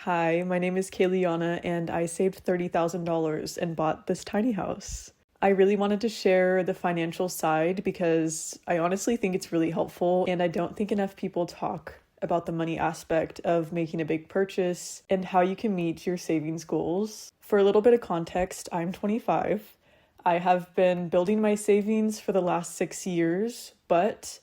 Hi, my name is Kaliana and I saved $30,000 and bought this tiny house. I really wanted to share the financial side because I honestly think it's really helpful and I don't think enough people talk about the money aspect of making a big purchase and how you can meet your savings goals. For a little bit of context, I'm 25. I have been building my savings for the last 6 years, but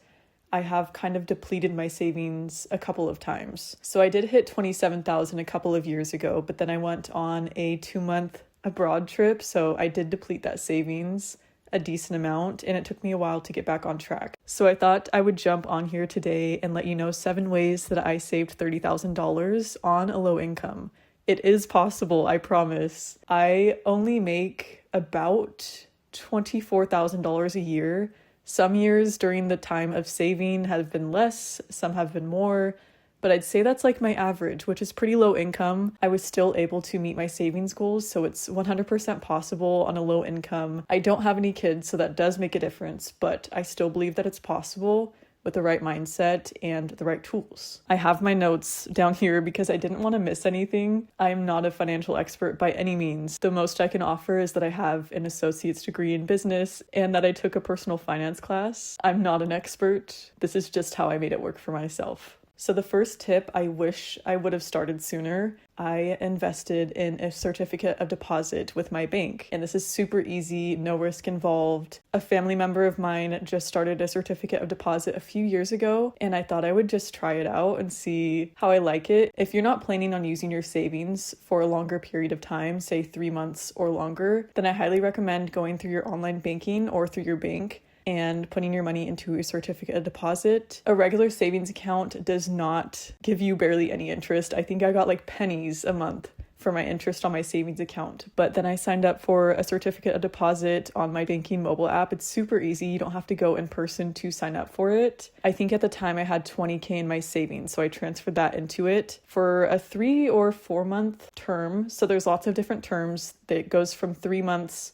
I have kind of depleted my savings a couple of times. So I did hit 27,000 a couple of years ago, but then I went on a 2-month abroad trip, so I did deplete that savings a decent amount, and it took me a while to get back on track. So I thought I would jump on here today and let you know 7 ways that I saved $30,000 on a low income. It is possible, I promise. I only make about $24,000 a year. Some years during the time of saving have been less, some have been more, but I'd say that's like my average, which is pretty low income. I was still able to meet my savings goals, so it's 100% possible on a low income. I don't have any kids, so that does make a difference, but I still believe that it's possible with the right mindset and the right tools. I have my notes down here because I didn't want to miss anything. I'm not a financial expert by any means. The most I can offer is that I have an associate's degree in business and that I took a personal finance class. I'm not an expert. This is just how I made it work for myself. So the first tip, I wish I would have started sooner. I invested in a certificate of deposit with my bank, and this is super easy, no risk involved. A family member of mine just started a certificate of deposit a few years ago, and I thought I would just try it out and see how I like it. If you're not planning on using your savings for a longer period of time, say 3 months or longer, then I highly recommend going through your online banking or through your bank and putting your money into a certificate of deposit. A regular savings account does not give you barely any interest. I think I got like pennies a month for my interest on my savings account. But then I signed up for a certificate of deposit on my banking mobile app. It's super easy. You don't have to go in person to sign up for it. I think at the time I had $20,000 in my savings, so I transferred that into it for a 3 or 4 month term. So there's lots of different terms that goes from 3 months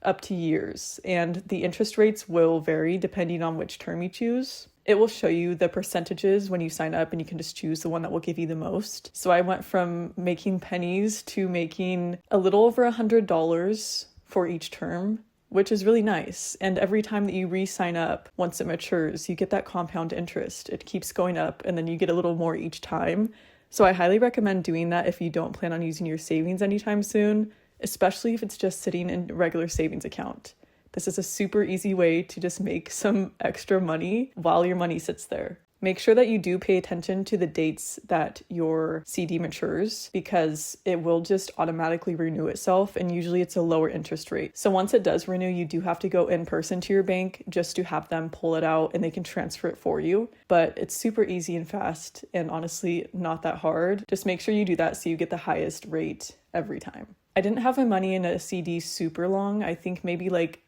up to years, and the interest rates will vary depending on which term you choose. It will show you the percentages when you sign up and you can just choose the one that will give you the most. So I went from making pennies to making a little over $100 for each term, which is really nice. And every time that you re-sign up, once it matures, you get that compound interest. It keeps going up and then you get a little more each time. So I highly recommend doing that if you don't plan on using your savings anytime soon, especially if it's just sitting in a regular savings account. This is a super easy way to just make some extra money while your money sits there. Make sure that you do pay attention to the dates that your CD matures because it will just automatically renew itself, and usually it's a lower interest rate. So once it does renew, you do have to go in person to your bank just to have them pull it out and they can transfer it for you. But it's super easy and fast and honestly not that hard. Just make sure you do that so you get the highest rate every time. I didn't have my money in a CD super long. I think maybe like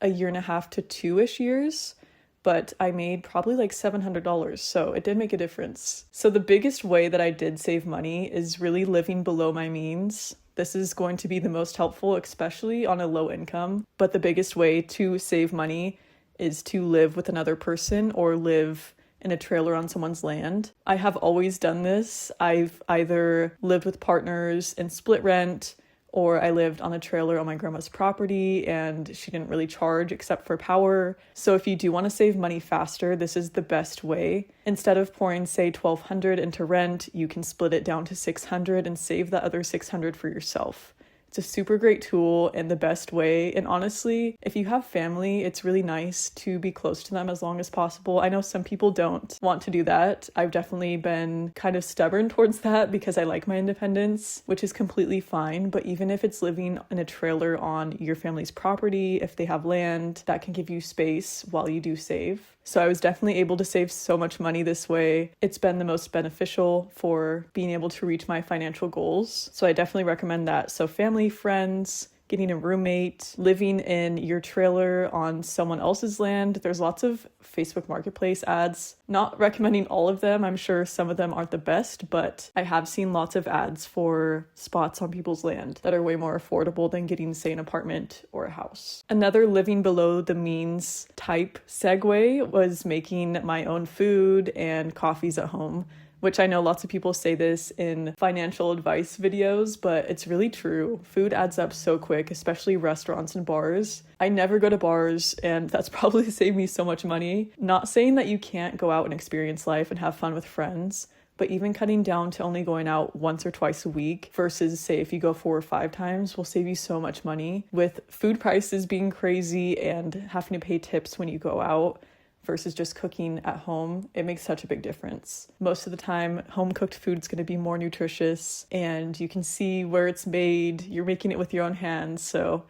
1.5 to 2-ish years, but I made probably like $700, so it did make a difference. So the biggest way that I did save money is really living below my means. This is going to be the most helpful, especially on a low income, but the biggest way to save money is to live with another person or live in a trailer on someone's land. I have always done this. I've either lived with partners and split rent, or I lived on a trailer on my grandma's property and she didn't really charge except for power. So if you do want to save money faster, this is the best way. Instead of pouring, say, $1,200 into rent, you can split it down to $600 and save the other $600 for yourself. It's a super great tool and the best way. And honestly, if you have family, it's really nice to be close to them as long as possible. I know some people don't want to do that. I've definitely been kind of stubborn towards that because I like my independence, which is completely fine. But even if it's living in a trailer on your family's property, if they have land, that can give you space while you do save. So I was definitely able to save so much money this way. It's been the most beneficial for being able to reach my financial goals. So I definitely recommend that. So family, friends, getting a roommate, living in your trailer on someone else's land. There's lots of Facebook Marketplace ads. Not recommending all of them. I'm sure some of them aren't the best, but I have seen lots of ads for spots on people's land that are way more affordable than getting, say, an apartment or a house. Another living below the means type segue was making my own food and coffees at home. which I know lots of people say this in financial advice videos, but it's really true. Food adds up so quick, especially restaurants and bars. I never go to bars, and that's probably saved me so much money. Not saying that you can't go out and experience life and have fun with friends, but even cutting down to only going out once or twice a week versus, say, if you go 4 or 5 times, will save you so much money. With food prices being crazy and having to pay tips when you go out versus just cooking at home, it makes such a big difference. Most of the time, home-cooked food is going to be more nutritious, and you can see where it's made. You're making it with your own hands, so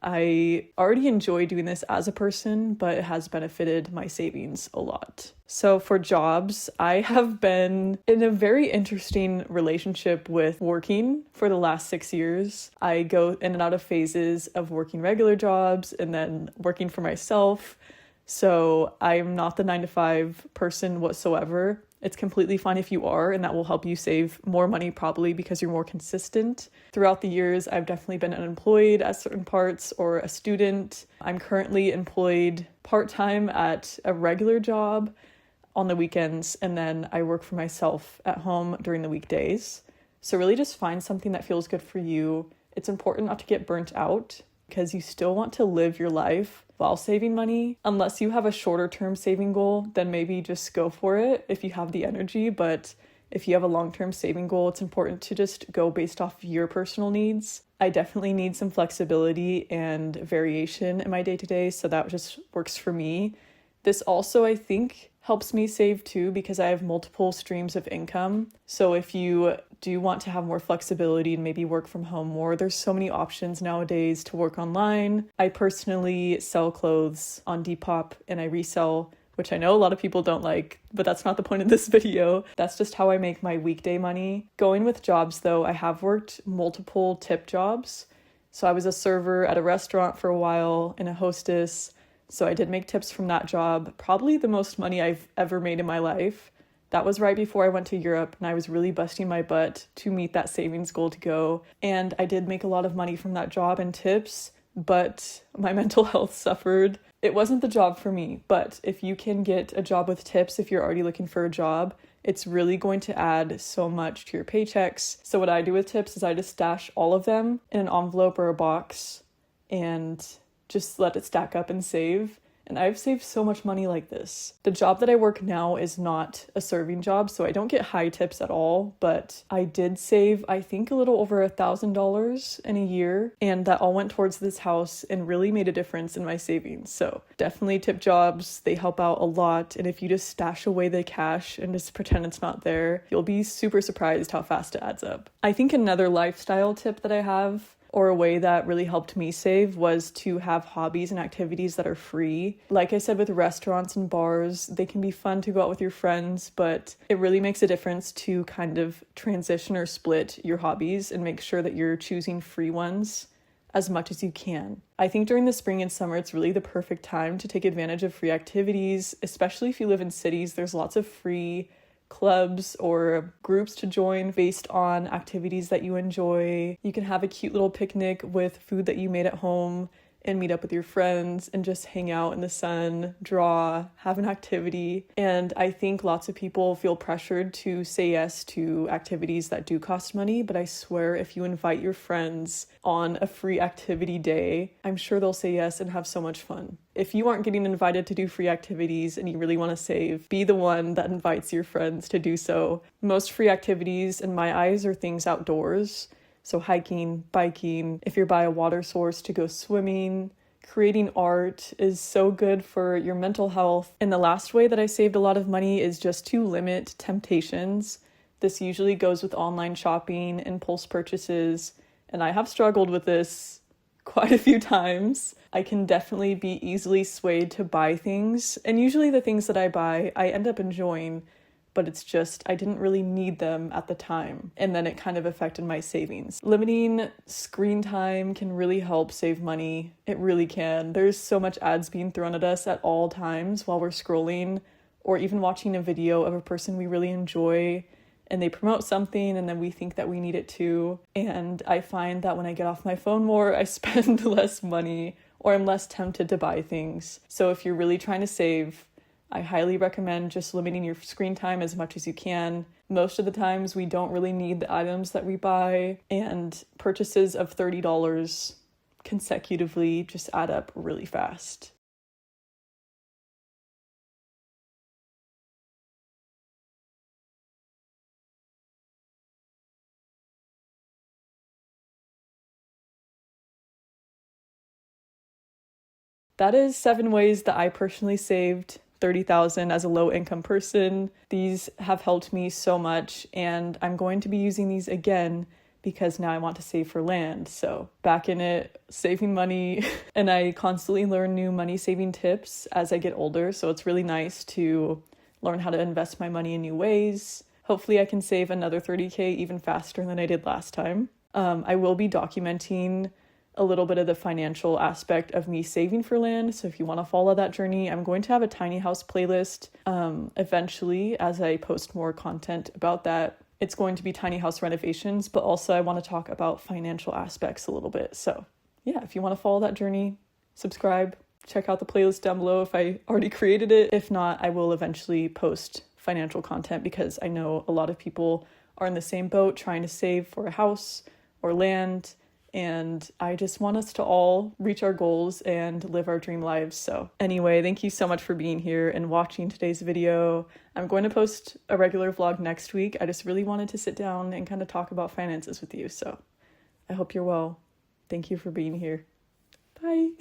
I already enjoy doing this as a person, but it has benefited my savings a lot. So for jobs, I have been in a very interesting relationship with working for the last 6 years. I go in and out of phases of working regular jobs and then working for myself. So I'm not the 9-to-5 person whatsoever. It's completely fine if you are, and that will help you save more money probably because you're more consistent. Throughout the years, I've definitely been unemployed at certain parts or a student. I'm currently employed part-time at a regular job on the weekends, and then I work for myself at home during the weekdays. So really just find something that feels good for you. It's important not to get burnt out because you still want to live your life while saving money. Unless you have a shorter term saving goal, then maybe just go for it if you have the energy. But if you have a long-term saving goal, it's important to just go based off your personal needs. I definitely need some flexibility and variation in my day-to-day, so that just works for me. This also, I think, helps me save too because I have multiple streams of income. So if you do want to have more flexibility and maybe work from home more, there's so many options nowadays to work online. I personally sell clothes on Depop and I resell, which I know a lot of people don't like, but that's not the point of this video. That's just how I make my weekday money. Going with jobs though, I have worked multiple tip jobs. So I was a server at a restaurant for a while and a hostess. So I did make tips from that job, probably the most money I've ever made in my life. That was right before I went to Europe and I was really busting my butt to meet that savings goal to go. And I did make a lot of money from that job and tips, but my mental health suffered. It wasn't the job for me, but if you can get a job with tips, if you're already looking for a job, it's really going to add so much to your paychecks. So what I do with tips is I just stash all of them in an envelope or a box and just let it stack up and save. And I've saved so much money like this. The job that I work now is not a serving job, so I don't get high tips at all, but I did save, I think, a little over $1,000 in a year, and that all went towards this house and really made a difference in my savings. So definitely tip jobs, they help out a lot, and if you just stash away the cash and just pretend it's not there, you'll be super surprised how fast it adds up. I think another lifestyle tip that I have, or a way that really helped me save, was to have hobbies and activities that are free. Like I said, with restaurants and bars, they can be fun to go out with your friends, but it really makes a difference to kind of transition or split your hobbies and make sure that you're choosing free ones as much as you can. I think during the spring and summer, it's really the perfect time to take advantage of free activities, especially if you live in cities. There's lots of free clubs or groups to join based on activities that you enjoy. You can have a cute little picnic with food that you made at home and meet up with your friends and just hang out in the sun, draw, have an activity. And I think lots of people feel pressured to say yes to activities that do cost money, but I swear if you invite your friends on a free activity day, I'm sure they'll say yes and have so much fun. If you aren't getting invited to do free activities and you really want to save, be the one that invites your friends to do so. Most free activities, in my eyes, are things outdoors. So hiking, biking, if you're by a water source, to go swimming. Creating art is so good for your mental health. And the last way that I saved a lot of money is just to limit temptations. This usually goes with online shopping, impulse purchases, and I have struggled with this quite a few times. I can definitely be easily swayed to buy things, and usually the things that I buy, I end up enjoying, but it's just, I didn't really need them at the time. And then it kind of affected my savings. Limiting screen time can really help save money. It really can. There's so much ads being thrown at us at all times while we're scrolling, or even watching a video of a person we really enjoy, and they promote something and then we think that we need it too. And I find that when I get off my phone more, I spend less money, or I'm less tempted to buy things. So if you're really trying to save, I highly recommend just limiting your screen time as much as you can. Most of the times we don't really need the items that we buy, and purchases of $30 consecutively just add up really fast. That is 7 ways that I personally saved $30,000 as a low-income person. These have helped me so much, and I'm going to be using these again because now I want to save for land. So back in it, saving money, and I constantly learn new money saving tips as I get older. So it's really nice to learn how to invest my money in new ways. Hopefully I can save another 30K even faster than I did last time. I will be documenting a little bit of the financial aspect of me saving for land. So if you want to follow that journey, I'm going to have a tiny house playlist eventually as I post more content about that. It's going to be tiny house renovations, but also I want to talk about financial aspects a little bit. So yeah, if you want to follow that journey, subscribe, check out the playlist down below if I already created it. If not, I will eventually post financial content because I know a lot of people are in the same boat trying to save for a house or land. And I just want us to all reach our goals and live our dream lives. So anyway, thank you so much for being here and watching today's video. I'm going to post a regular vlog next week. I just really wanted to sit down and kind of talk about finances with you. So I hope you're well. Thank you for being here. Bye.